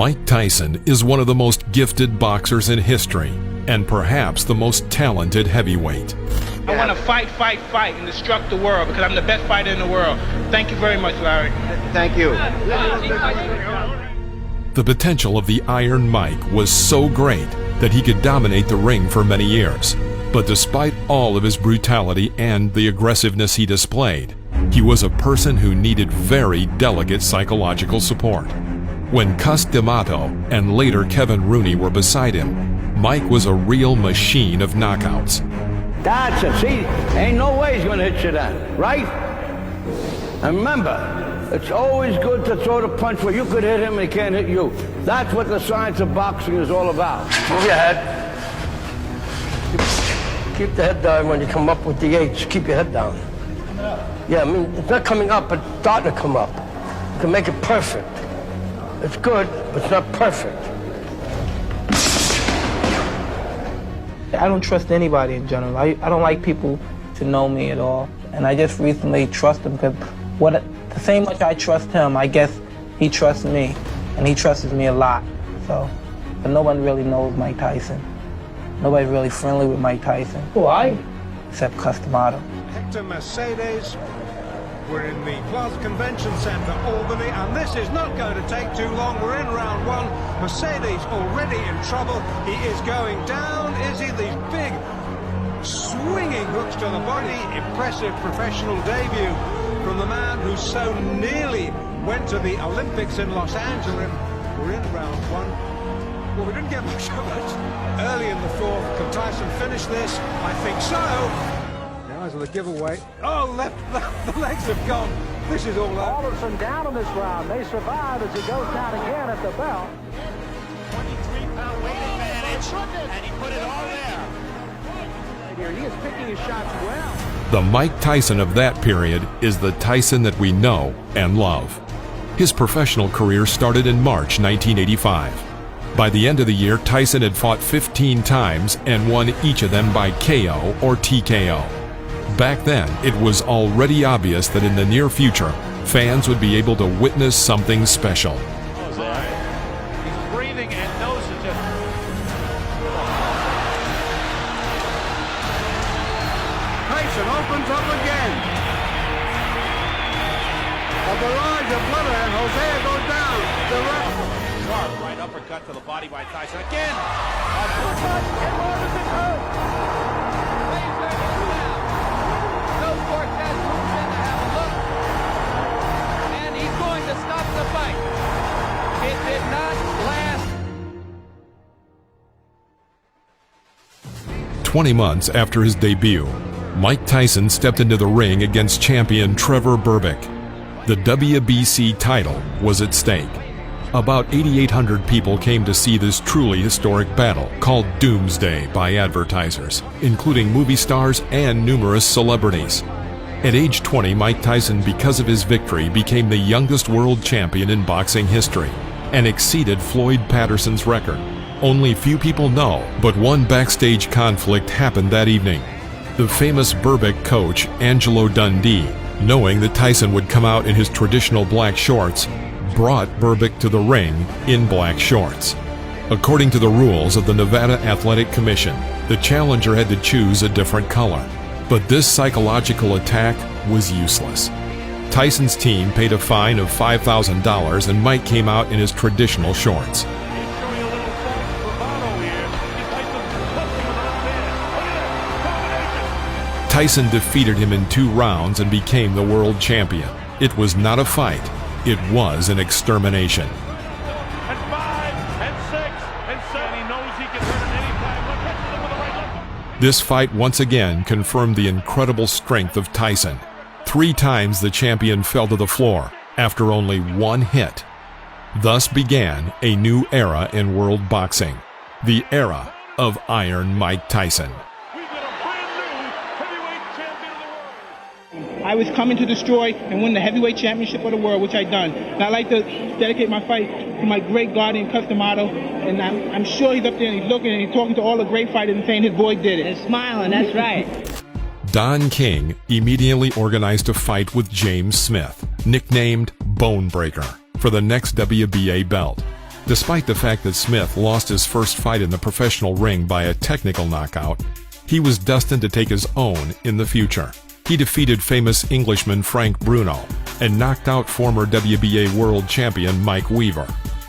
Mike Tyson is one of the most gifted boxers in history, and perhaps the most talented heavyweight. I want to fight, and destruct the world because I'm the best fighter in the world. Thank you very much, Larry. Thank you. The potential of the Iron Mike was so great that he could dominate the ring for many years. But despite all of his brutality and the aggressiveness he displayed, he was a person who needed very delicate psychological support. When Cus D'Amato and later Kevin Rooney were beside him, Mike was a real machine of knockouts. That's it. See, ain't no way he's gonna hit you then, right? And remember, it's always good to throw the punch where you could hit him and he can't hit you. That's what the science of boxing is all about. Move your head. Keep the head down when you come up with the H. Keep your head down. Yeah, I mean, it's not coming up, it's starting to come up. You can make it perfect. It's good, but it's not perfect. I don't trust anybody in general. I don't like people to know me at all. And I just recently trust him because the same much I trust him, I guess he trusts me. And he trusts me a lot. So, but no one really knows Mike Tyson. Nobody's really friendly with Mike Tyson. Why? Except Cus D'Amato. Hector Mercedes. We're in the Plaza Convention Center, Albany, and this is not going to take too long. We're in round one. Mercedes already in trouble. He is going down. Is he? These big swinging hooks to the body. Impressive professional debut from the man who so nearly went to the Olympics in Los Angeles. We're in round one. Well, we didn't get much of it early in the fourth. Can Tyson finish this? I think so. Eyes on the giveaway. Oh, the legs have gone. This is all over. Alderson down in this round. They survive as he goes down again at the bell. 23-pound weight advantage, and he put it all there. He is picking his shots well. The Mike Tyson of that period is the Tyson that we know and love. His professional career started in March 1985. By the end of the year, Tyson had fought 15 times and won each of them by KO or TKO. Back then, it was already obvious that in the near future, fans would be able to witness something special. He's breathing and knows it. Tyson opens up again. A barrage of blood and Hosea goes down. The ref. Sharp right uppercut to the body by Tyson. Again. Uppercut and Robinson hurt. Cortez moves in to have a look, and he's going to stop the fight. It did not last. 20 months after his debut, Mike Tyson stepped into the ring against champion Trevor Berbick. The WBC title was at stake. About 8,800 people came to see this truly historic battle, called Doomsday by advertisers, including movie stars and numerous celebrities. At age 20, Mike Tyson, because of his victory, became the youngest world champion in boxing history and exceeded Floyd Patterson's record. Only few people know, but one backstage conflict happened that evening. The famous Berbick coach, Angelo Dundee, knowing that Tyson would come out in his traditional black shorts, brought Berbick to the ring in black shorts. According to the rules of the Nevada Athletic Commission, the challenger had to choose a different color. But this psychological attack was useless. Tyson's team paid a fine of $5,000 and Mike came out in his traditional shorts. Tyson defeated him in 2 rounds and became the world champion. It was not a fight, it was an extermination. And 5 and 6 and 7. He knows he can hurt him anytime. Look, hits him with the right left. This fight once again confirmed the incredible strength of Tyson. 3 times the champion fell to the floor after only 1 hit. Thus began a new era in world boxing, the era of Iron Mike Tyson. I was coming to destroy and win the heavyweight championship of the world, which I done. And I'd like to dedicate my fight to my great guardian, Cus D'Amato. And I'm sure he's up there and he's looking and he's talking to all the great fighters and saying his boy did it. And smiling, that's right. Don King immediately organized a fight with James Smith, nicknamed Bone Breaker, for the next WBA belt. Despite the fact that Smith lost his first fight in the professional ring by a technical knockout, he was destined to take his own in the future. He defeated famous Englishman Frank Bruno and knocked out former WBA world champion Mike Weaver.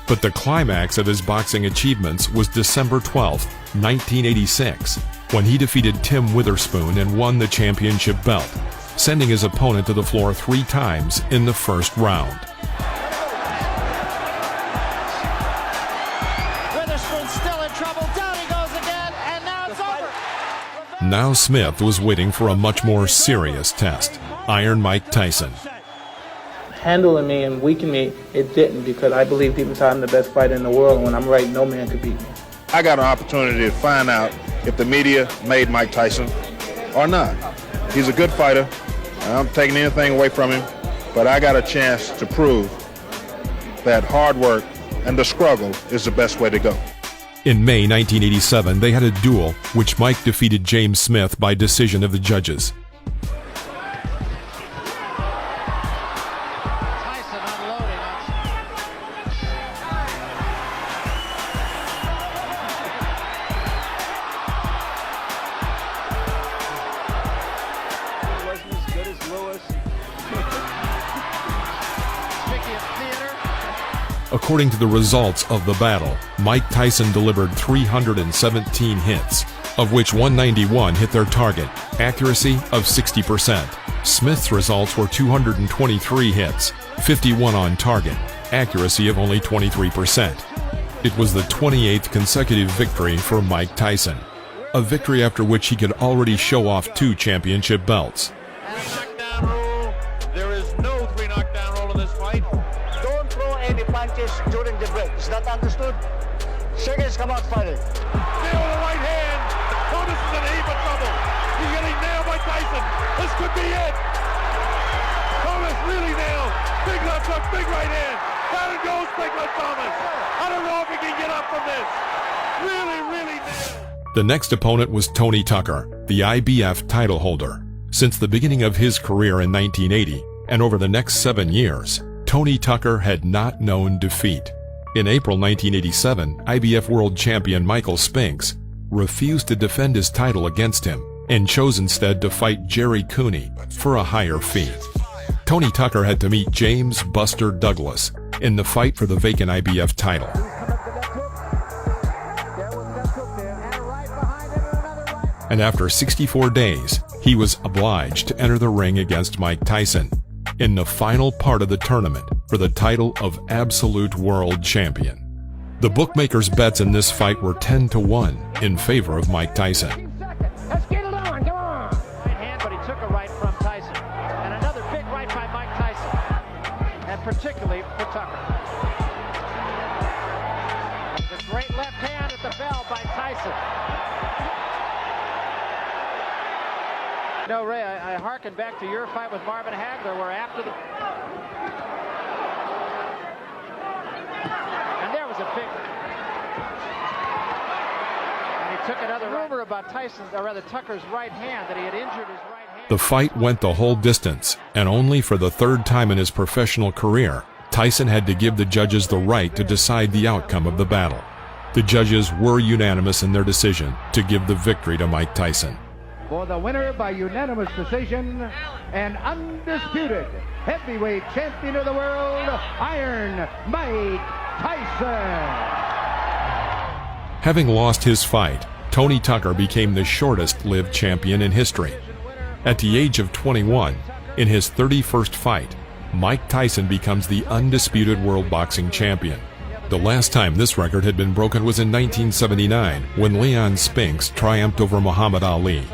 But the climax of his boxing achievements was December 12, 1986, when he defeated Tim Witherspoon and won the championship belt, sending his opponent to the floor 3 times in the first round. Witherspoon's still in trouble. Down he goes again, and now it's over. Now Smith was waiting for a much more serious test. Iron Mike Tyson. Handling me and weakening me, it didn't, because I believe deep inside I'm the best fighter in the world, and when I'm right, no man could beat me. I got an opportunity to find out if the media made Mike Tyson or not. He's a good fighter. I'm not taking anything away from him, but I got a chance to prove that hard work and the struggle is the best way to go. In May 1987, they had a duel, which Mike defeated James Smith by decision of the judges. According to the results of the battle, Mike Tyson delivered 317 hits, of which 191 hit their target, accuracy of 60%. Smith's results were 223 hits, 51 on target, accuracy of only 23%. It was the 28th consecutive victory for Mike Tyson, a victory after which he could already show off 2 championship belts. Knockdown rule. There is no 3 knockdown rule in this fight. Don't throw any punches during the break. Is that understood? Seconds come out fighting. Nail the right hand. Thomas is in a heap of trouble. He's getting nailed by Tyson. This could be it. Thomas really nailed. Big left hook, big right hand. Down it goes, big left Thomas. I don't know if he can get up from this. Really nailed. The next opponent was Tony Tucker, the IBF title holder. Since the beginning of his career in 1980, and over the next 7 years, Tony Tucker had not known defeat. In April 1987, IBF world champion Michael Spinks refused to defend his title against him and chose instead to fight Jerry Cooney for a higher fee. Tony Tucker had to meet James Buster Douglas in the fight for the vacant IBF title. And after 64 days, he was obliged to enter the ring against Mike Tyson in the final part of the tournament for the title of Absolute World Champion. The bookmakers' bets in this fight were 10-1 in favor of Mike Tyson. Let's get it on, come on! Right hand, but he took a right from Tyson. And another big right by Mike Tyson. And particularly for Tucker. The great left hand at the bell by Tyson. No, Ray, I hearken back to your fight with Marvin Hagler, where after the... And there was a big... And he took another rumor about Tyson's, or rather Tucker's right hand, that he had injured his right hand. The fight went the whole distance, and only for the 3rd time in his professional career, Tyson had to give the judges the right to decide the outcome of the battle. The judges were unanimous in their decision to give the victory to Mike Tyson. For the winner by unanimous decision and undisputed heavyweight champion of the world, Iron Mike Tyson. Having lost his fight, Tony Tucker became the shortest-lived champion in history. At the age of 21, in his 31st fight, Mike Tyson becomes the undisputed world boxing champion. The last time this record had been broken was in 1979, when Leon Spinks triumphed over Muhammad Ali.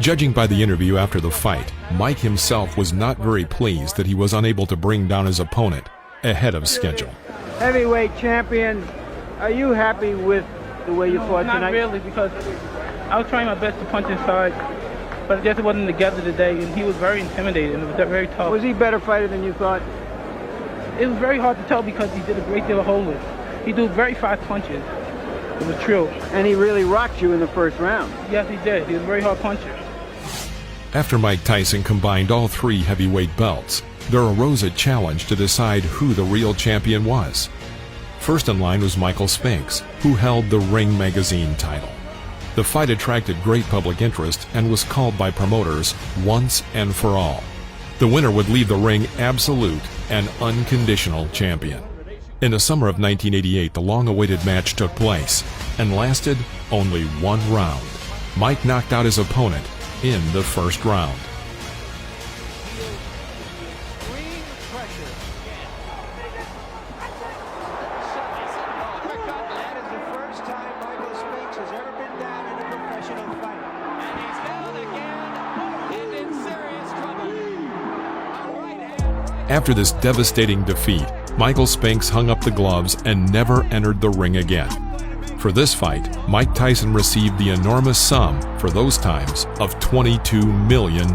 Judging by the interview after the fight, Mike himself was not very pleased that he was unable to bring down his opponent ahead of schedule. Heavyweight champion, are you happy with the way you fought tonight? Not really, because I was trying my best to punch inside, but it just wasn't together today, and he was very intimidating. It was very tough. Was he a better fighter than you thought? It was very hard to tell because he did a great deal of holding. He threw very fast punches. It was true. And he really rocked you in the first round. Yes, he did. He was a very hard puncher. After Mike Tyson combined all 3 heavyweight belts, there arose a challenge to decide who the real champion was. First in line was Michael Spinks, who held the Ring magazine title. The fight attracted great public interest and was called by promoters once and for all. The winner would leave the ring absolute and unconditional champion. In the summer of 1988, the long-awaited match took place and lasted only 1 round. Mike knocked out his opponent in the first round. After this devastating defeat, Michael Spinks hung up the gloves and never entered the ring again. For this fight, Mike Tyson received the enormous sum, for those times, of $22 million.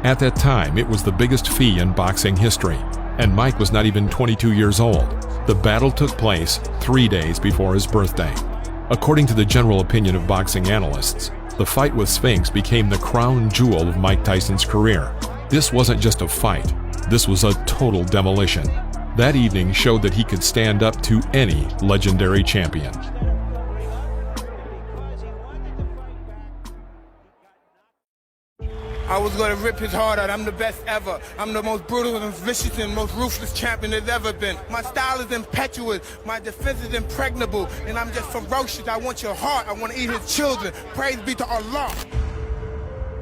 At that time, it was the biggest fee in boxing history, and Mike was not even 22 years old. The battle took place 3 days before his birthday. According to the general opinion of boxing analysts, the fight with Spinks became the crown jewel of Mike Tyson's career. This wasn't just a fight. This was a total demolition. That evening showed that he could stand up to any legendary champion. I was going to rip his heart out. I'm the best ever. I'm the most brutal and vicious and most ruthless champion there's ever been. My style is impetuous. My defense is impregnable. And I'm just ferocious. I want your heart. I want to eat his children. Praise be to Allah.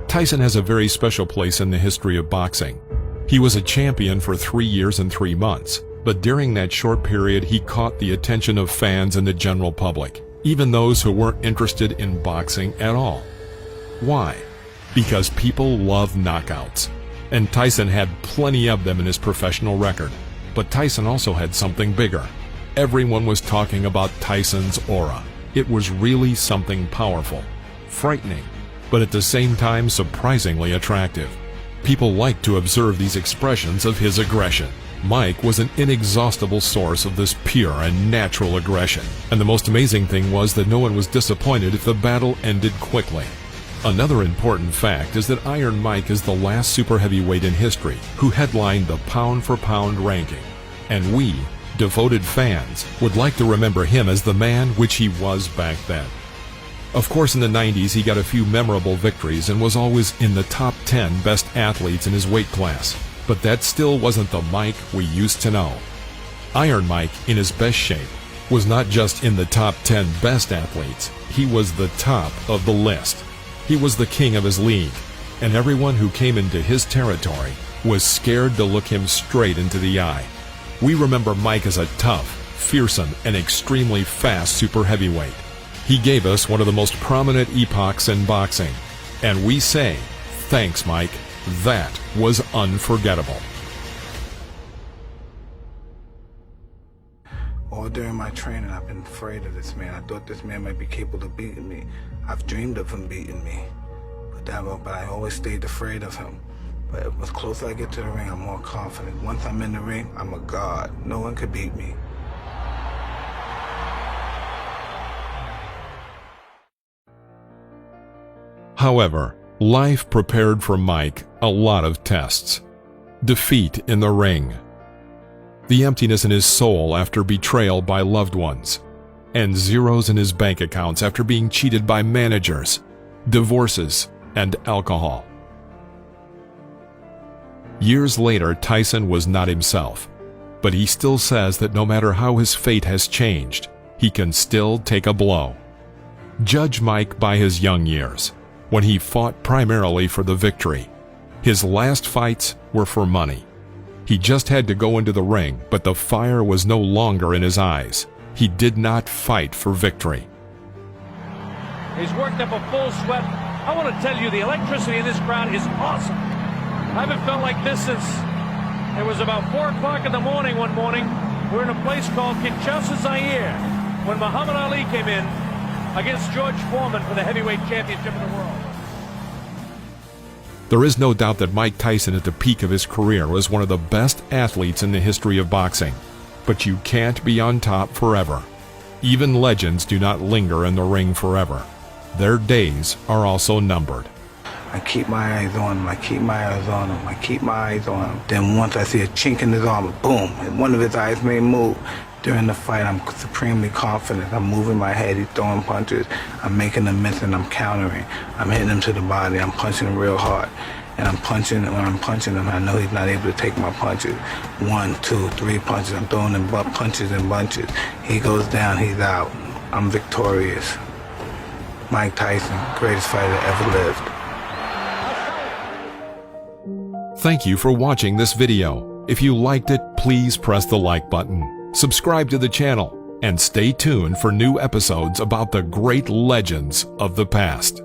Tyson has a very special place in the history of boxing. He was a champion for 3 years and 3 months, but during that short period he caught the attention of fans and the general public, even those who weren't interested in boxing at all. Why? Because people love knockouts, and Tyson had plenty of them in his professional record. But Tyson also had something bigger. Everyone was talking about Tyson's aura. It was really something powerful, frightening, but at the same time surprisingly attractive. People liked to observe these expressions of his aggression. Mike was an inexhaustible source of this pure and natural aggression, and the most amazing thing was that no one was disappointed if the battle ended quickly. Another important fact is that Iron Mike is the last super heavyweight in history who headlined the pound-for-pound ranking, and we, devoted fans, would like to remember him as the man which he was back then. Of course, in the 90s, he got a few memorable victories and was always in the top 10 best athletes in his weight class. But that still wasn't the Mike we used to know. Iron Mike, in his best shape, was not just in the top 10 best athletes. He was the top of the list. He was the king of his league, and everyone who came into his territory was scared to look him straight into the eye. We remember Mike as a tough, fearsome, and extremely fast super heavyweight. He gave us one of the most prominent epochs in boxing, and we say, thanks, Mike. That was unforgettable. All during my training, I've been afraid of this man. I thought this man might be capable of beating me. I've dreamed of him beating me, but I always stayed afraid of him. But as closer I get to the ring, I'm more confident. Once I'm in the ring, I'm a god. No one could beat me. However, life prepared for Mike a lot of tests. Defeat in the ring, the emptiness in his soul after betrayal by loved ones, and zeros in his bank accounts after being cheated by managers, divorces, and alcohol. Years later, Tyson was not himself, but he still says that no matter how his fate has changed, he can still take a blow. Judge Mike by his young years, when he fought primarily for the victory. His last fights were for money. He just had to go into the ring, but the fire was no longer in his eyes. He did not fight for victory. He's worked up a full sweat. I want to tell you, the electricity in this crowd is awesome. I haven't felt like this since it was about 4 o'clock in the morning one morning. We're in a place called Kinshasa, Zaire, when Muhammad Ali came in against George Foreman for the heavyweight championship of the world. There is no doubt that Mike Tyson at the peak of his career was one of the best athletes in the history of boxing. But you can't be on top forever. Even legends do not linger in the ring forever. Their days are also numbered. I keep my eyes on him, I keep my eyes on him, I keep my eyes on him. Then once I see a chink in his armor, boom, and one of his eyes may move. During the fight, I'm supremely confident. I'm moving my head, he's throwing punches. I'm making them miss and I'm countering. I'm hitting him to the body, I'm punching him real hard. And I'm punching, when I'm punching him, I know he's not able to take my punches. 1, 2, 3 punches, I'm throwing him punches and bunches. He goes down, he's out. I'm victorious. Mike Tyson, greatest fighter that ever lived. Thank you for watching this video. If you liked it, please press the like button, subscribe to the channel, and stay tuned for new episodes about the great legends of the past.